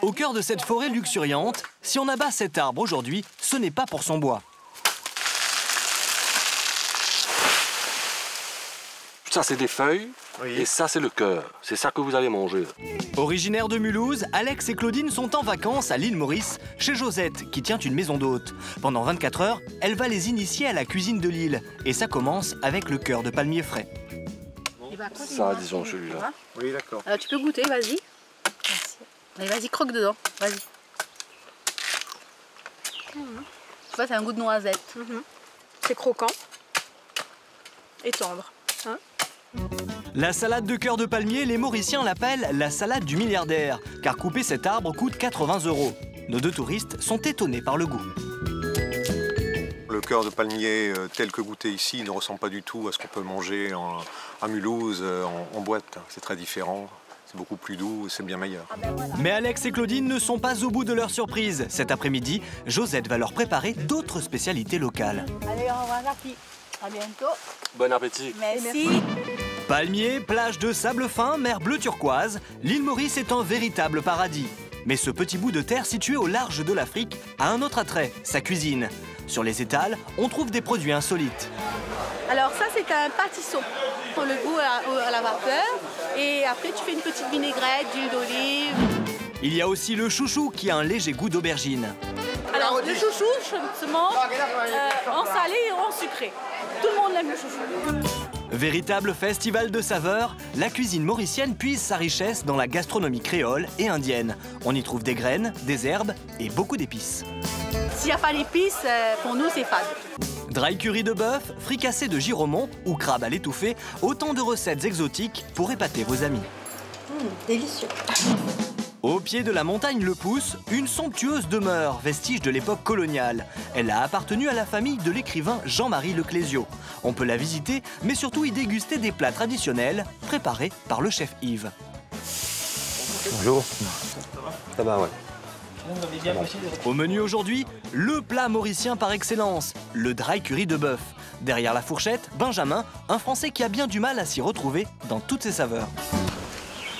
Au cœur de cette forêt luxuriante, si on abat cet arbre aujourd'hui, ce n'est pas pour son bois. Ça, c'est des feuilles, et ça, c'est le cœur. C'est ça que vous allez manger. Originaires de Mulhouse, Alex et Claudine sont en vacances à l'île Maurice, chez Josette, qui tient une maison d'hôtes. Pendant 24 heures, elle va les initier à la cuisine de l'île. Et ça commence avec le cœur de palmier frais. Ça, disons, celui-là. Oui, d'accord. Alors, tu peux goûter, vas-y. Allez, vas-y, croque dedans. Vas-y. Tu vois, c'est un goût de noisette. C'est croquant et tendre. Hein? La salade de cœur de palmier, les Mauriciens l'appellent la salade du milliardaire, car couper cet arbre coûte 80 €. Nos deux touristes sont étonnés par le goût. Le cœur de palmier tel que goûté ici ne ressemble pas du tout à ce qu'on peut manger à Mulhouse en boîte. C'est très différent, c'est beaucoup plus doux, c'est bien meilleur. Mais Alex et Claudine ne sont pas au bout de leur surprise. Cet après-midi, Josette va leur préparer d'autres spécialités locales. Allez, au revoir, la fille. À bientôt. Bon appétit. Merci. Palmiers, plage de sable fin, mer bleu turquoise, l'île Maurice est un véritable paradis. Mais ce petit bout de terre situé au large de l'Afrique a un autre attrait, sa cuisine. Sur les étals, on trouve des produits insolites. Alors ça, c'est un pâtisson pour le goût à la vapeur. Et après, tu fais une petite vinaigrette, d'huile d'olive. Il y a aussi le chouchou qui a un léger goût d'aubergine. Alors, le chouchou, se mange en salé et en sucré. Tout le monde aime le chouchou. Véritable festival de saveurs, la cuisine mauricienne puise sa richesse dans la gastronomie créole et indienne. On y trouve des graines, des herbes et beaucoup d'épices. S'il n'y a pas d'épices, pour nous, c'est fade. Dry curry de bœuf, fricassé de giromon ou crabe à l'étouffée, autant de recettes exotiques pour épater vos amis. Délicieux. Au pied de la montagne Le Pouce, une somptueuse demeure, vestige de l'époque coloniale. Elle a appartenu à la famille de l'écrivain Jean-Marie Leclésio. On peut la visiter, mais surtout y déguster des plats traditionnels préparés par le chef Yves. Bonjour. Ça va, ouais. Au menu aujourd'hui, le plat mauricien par excellence, le dry curry de bœuf. Derrière la fourchette, Benjamin, un Français qui a bien du mal à s'y retrouver dans toutes ses saveurs.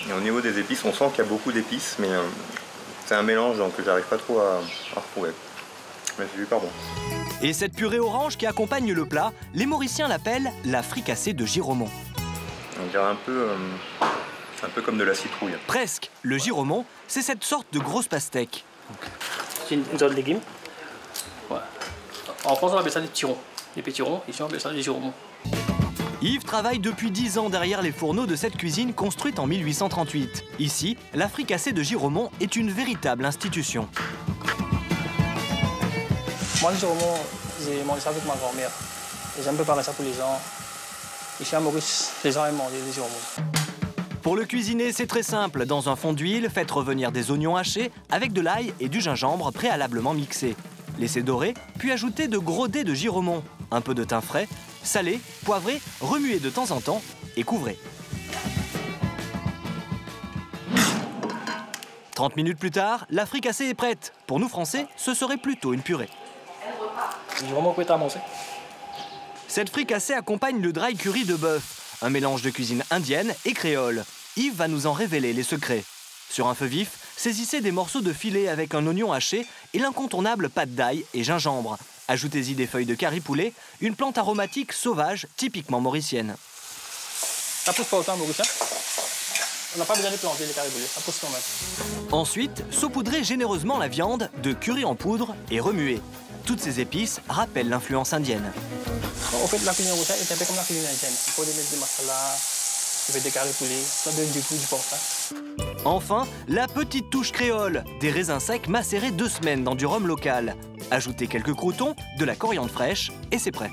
Et au niveau des épices, on sent qu'il y a beaucoup d'épices, mais c'est un mélange donc que j'arrive pas trop à retrouver. Mais c'est super bon. Et cette purée orange qui accompagne le plat, les Mauriciens l'appellent la fricassée de giromon. On dirait un peu comme de la citrouille. Presque. Le giromon, c'est cette sorte de grosse pastèque. C'est une sorte de légume. Ouais. En France, on appelle ça des tirons. Des pétirons, ici on appelle ça des giromons. Yves travaille depuis 10 ans derrière les fourneaux de cette cuisine construite en 1838. Ici, la fricassée de giromon est une véritable institution. Moi, le giromon, j'ai mangé ça avec ma grand-mère. Et j'aime préparer ça pour les gens. Ici à Maurice, les gens aiment manger des giromons. Pour le cuisiner, c'est très simple. Dans un fond d'huile, faites revenir des oignons hachés avec de l'ail et du gingembre préalablement mixés. Laissez dorer, puis ajoutez de gros dés de giromon, un peu de thym frais, salez, poivrez, remuez de temps en temps et couvrez. 30 minutes plus tard, la fricassée est prête. Pour nous Français, ce serait plutôt une purée. Le giromon peut être à manger. Cette fricassée accompagne le dry curry de bœuf, un mélange de cuisine indienne et créole. Yves va nous en révéler les secrets. Sur un feu vif, saisissez des morceaux de filet avec un oignon haché et l'incontournable pâte d'ail et gingembre. Ajoutez-y des feuilles de caripoulet, une plante aromatique sauvage typiquement mauricienne. Ça pousse pas autant mauricien. On n'a pas besoin de planter les cariboulets, ça pousse quand même. Ensuite, saupoudrez généreusement la viande de curry en poudre et remuez. Toutes ces épices rappellent l'influence indienne. En fait, la cuisine mauricienne est un peu comme la cuisine indienne. Il faut mettre des masala, des caripoulets, ça donne du goût du porc. Enfin, la petite touche créole, des raisins secs macérés 2 semaines dans du rhum local. Ajoutez quelques croûtons, de la coriandre fraîche et c'est prêt.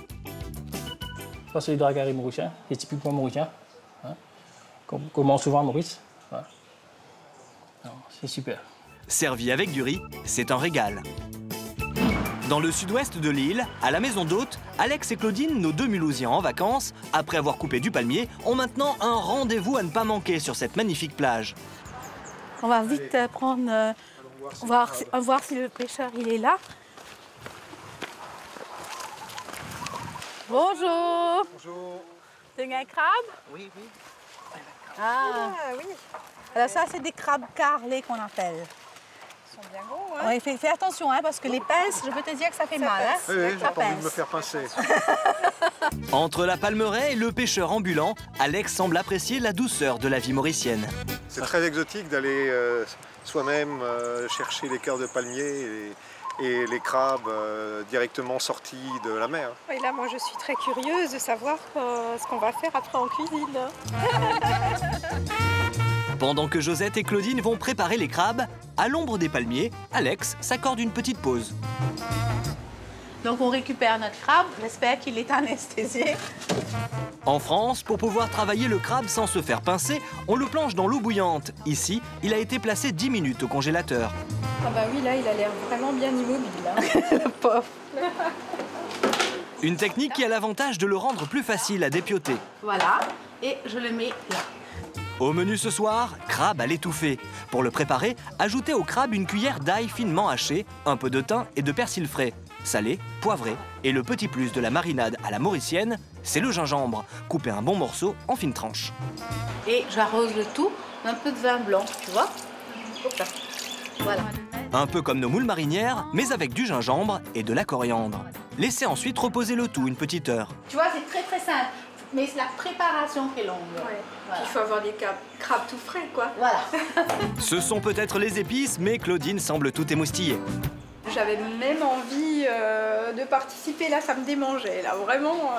Ça, c'est le dry curry mauricien, c'est typiquement mauricien. Hein, qu'on mange souvent à Maurice. Hein. C'est super. Servi avec du riz, c'est un régal. Dans le sud-ouest de l'île, à la maison d'hôtes, Alex et Claudine, nos 2 Mulhousiens en vacances, après avoir coupé du palmier, ont maintenant un rendez-vous à ne pas manquer sur cette magnifique plage. On va vite prendre... on va voir si le pêcheur il est là. Bonjour. Bonjour. C'est un crabe? Oui, oui. Ah oui. Alors ça, c'est des crabes carrelés qu'on appelle. Ils sont bien gros, hein? Oui, fais attention, hein, parce que les pinces, je peux te dire que ça fait mal. Hein. Oui, j'ai pas envie de me faire pincer. Entre la palmeraie et le pêcheur ambulant, Alex semble apprécier la douceur de la vie mauricienne. C'est très exotique d'aller soi-même chercher les cœurs de palmier et les crabes directement sortis de la mer. Et là, moi, je suis très curieuse de savoir ce qu'on va faire après en cuisine. Pendant que Josette et Claudine vont préparer les crabes, à l'ombre des palmiers, Alex s'accorde une petite pause. Donc on récupère notre crabe, j'espère qu'il est anesthésié. En France, pour pouvoir travailler le crabe sans se faire pincer, on le plonge dans l'eau bouillante. Ici, il a été placé 10 minutes au congélateur. Ah bah oui, là, il a l'air vraiment bien immobile. Hein. Le pauvre. Une technique qui a l'avantage de le rendre plus facile à dépioter. Voilà, et je le mets là. Au menu ce soir, crabe à l'étouffée. Pour le préparer, ajoutez au crabe une cuillère d'ail finement haché, un peu de thym et de persil frais. Salé, poivré, et le petit plus de la marinade à la mauricienne, c'est le gingembre, coupé un bon morceau en fines tranches. Et j'arrose le tout d'un peu de vin blanc, tu vois. Voilà. Un peu comme nos moules marinières, mais avec du gingembre et de la coriandre. Laissez ensuite reposer le tout une petite heure. Tu vois, c'est très très simple, mais c'est la préparation qui est longue. Ouais. Voilà. Il faut avoir des crabes tout frais, quoi. Voilà. Ce sont peut-être les épices, mais Claudine semble tout émoustiller. J'avais même envie de participer, là, ça me démangeait. Là, vraiment,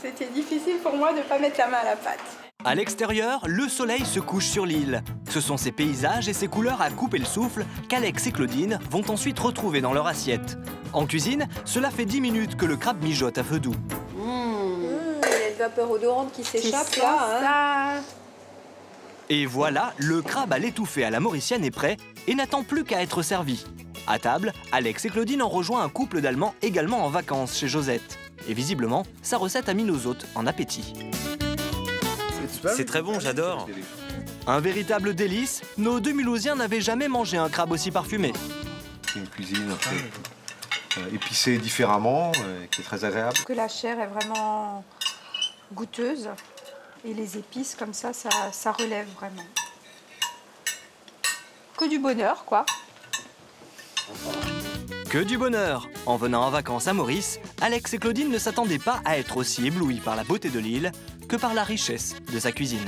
c'était difficile pour moi de ne pas mettre la main à la pâte. À l'extérieur, le soleil se couche sur l'île. Ce sont ces paysages et ces couleurs à couper le souffle qu'Alex et Claudine vont ensuite retrouver dans leur assiette. En cuisine, cela fait 10 minutes que le crabe mijote à feu doux. Il y a une vapeur odorante qui s'échappe, là. Hein. Et voilà, le crabe à l'étouffée à la mauricienne est prêt et n'attend plus qu'à être servi. À table, Alex et Claudine ont rejoint un couple d'Allemands également en vacances chez Josette. Et visiblement, sa recette a mis nos hôtes en appétit. C'est très bon, j'adore. Un véritable délice, nos deux Mulhousiens n'avaient jamais mangé un crabe aussi parfumé. C'est une cuisine épicée différemment, qui est très agréable. Que la chair est vraiment goûteuse. Et les épices, comme ça relève vraiment. Que du bonheur, quoi. Que du bonheur! En venant en vacances à Maurice, Alex et Claudine ne s'attendaient pas à être aussi éblouis par la beauté de l'île que par la richesse de sa cuisine.